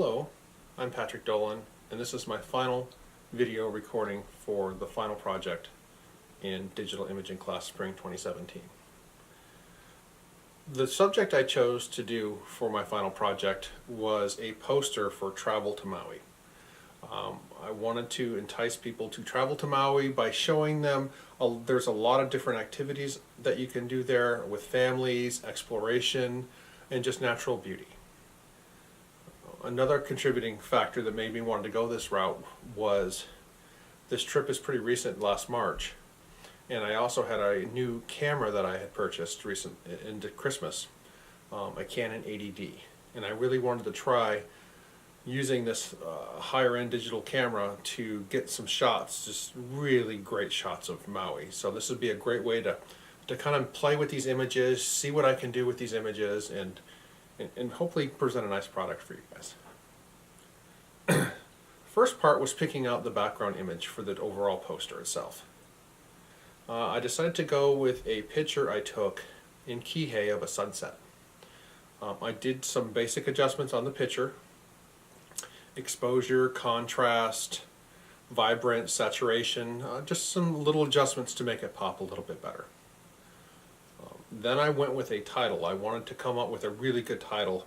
Hello, I'm Patrick Dolan, and this is my final video recording for the final project in Digital Imaging Class Spring 2017. The subject I chose to do for my final project was a poster for travel to Maui. I wanted to entice people to travel to Maui by showing them there's a lot of different activities that you can do there with families, exploration, and just natural beauty. Another contributing factor that made me want to go this route was this trip is pretty recent, last March, and I also had a new camera that I had purchased into Christmas, a Canon 80D, and I really wanted to try using this higher end digital camera to get some shots, just really great shots of Maui. So this would be a great way to kind of play with these images, see what I can do with these images, and hopefully present a nice product for you guys. First part was picking out the background image for the overall poster itself. I decided to go with a picture I took in Kihei of a sunset. I did some basic adjustments on the picture: exposure, contrast, vibrant, saturation, just some little adjustments to make it pop a little bit better. Then I went with a title. I wanted to come up with a really good title.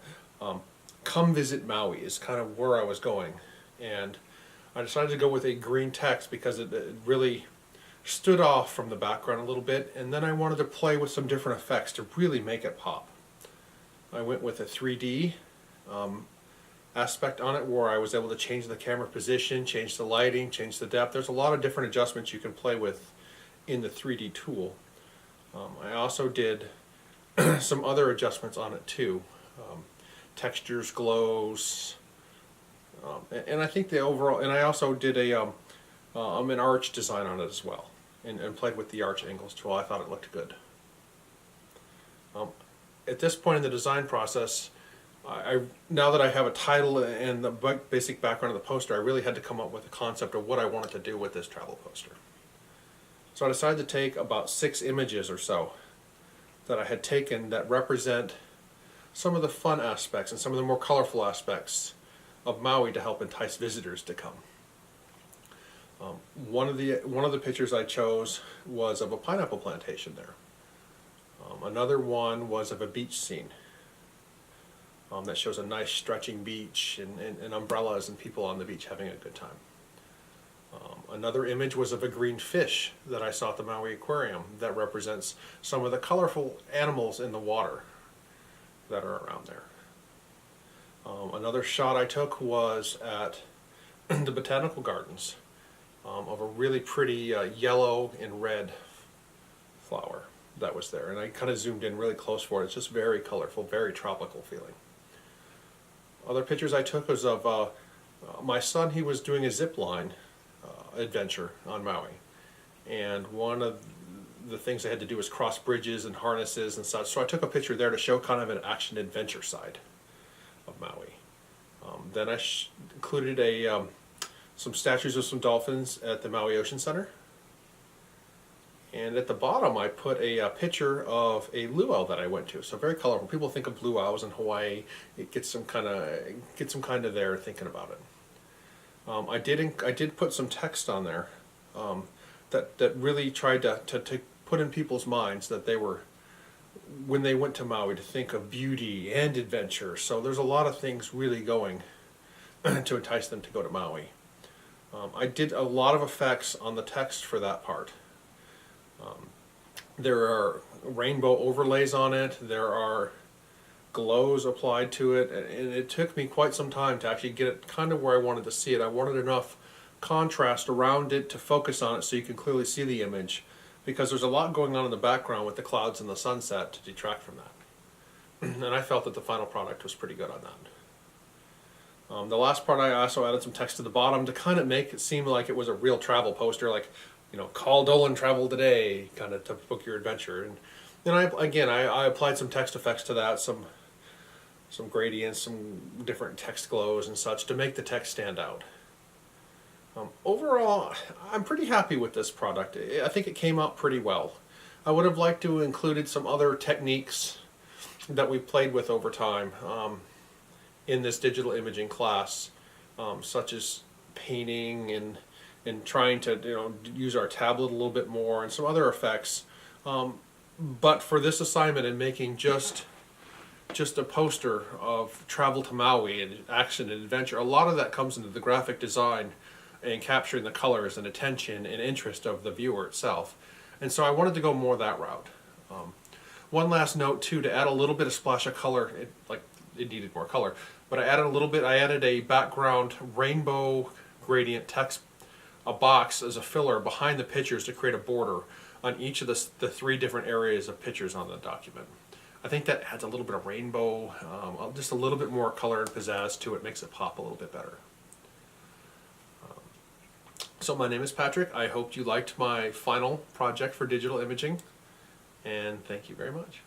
Come Visit Maui is kind of where I was going. And I decided to go with a green text because it really stood off from the background a little bit. And then I wanted to play with some different effects to really make it pop. I went with a 3D aspect on it where I was able to change the camera position, change the lighting, change the depth. There's a lot of different adjustments you can play with in the 3D tool. I also did some other adjustments on it too. Textures, glows, and I think the overall, and I also did an arch design on it as well, and played with the arch angles tool. I thought it looked good. At this point in the design process, now that I have a title and the basic background of the poster, I really had to come up with a concept of what I wanted to do with this travel poster. So I decided to take about 6 images or so that I had taken that represent some of the fun aspects and some of the more colorful aspects of Maui to help entice visitors to come. One of the pictures I chose was of a pineapple plantation there. Another one was of a beach scene that shows a nice stretching beach and umbrellas and people on the beach having a good time. Another image was of a green fish that I saw at the Maui Aquarium that represents some of the colorful animals in the water that are around there. Another shot I took was at the botanical gardens of a really pretty yellow and red flower that was there, and I kind of zoomed in really close for it. It's just very colorful, very tropical feeling. Other pictures I took was of my son. He was doing a zip line adventure on Maui, and one of the things I had to do was cross bridges and harnesses and such, so I took a picture there to show kind of an action adventure side of Maui. Then I included some statues of some dolphins at the Maui Ocean Center, and at the bottom I put a picture of a luau that I went to. So very colorful. People think of luau's in Hawaii, it gets some kind of there thinking about it. I did put some text on there that really tried to put in people's minds that they were, when they went to Maui, to think of beauty and adventure. So there's a lot of things really going to entice them to go to Maui. I did a lot of effects on the text for that part. There are rainbow overlays on it, there are glows applied to it, and it took me quite some time to actually get it kind of where I wanted to see it. I wanted enough contrast around it to focus on it so you can clearly see the image, because there's a lot going on in the background with the clouds and the sunset to detract from that. And I felt that the final product was pretty good on that. The last part, I also added some text to the bottom to kind of make it seem like it was a real travel poster, like, you know, call Dolan, travel today, kind of to book your adventure. And then I applied some text effects to that, some gradients, some different text glows and such to make the text stand out. Overall, I'm pretty happy with this product. I think it came out pretty well. I would have liked to have included some other techniques that we played with over time. in this digital imaging class, such as painting and trying to use our tablet a little bit more and some other effects. But for this assignment and making just a poster of travel to Maui and action and adventure, a lot of that comes into the graphic design and capturing the colors and attention and interest of the viewer itself. And so I wanted to go more that route. One last note too, to add a little bit of splash of color, it needed more color, but I added a little bit. I added a background rainbow gradient text, a box as a filler behind the pictures to create a border on each of the 3 different areas of pictures on the document. I think that adds a little bit of rainbow, just a little bit more color and pizzazz to it, makes it pop a little bit better. So my name is Patrick. I hope you liked my final project for digital imaging, and thank you very much.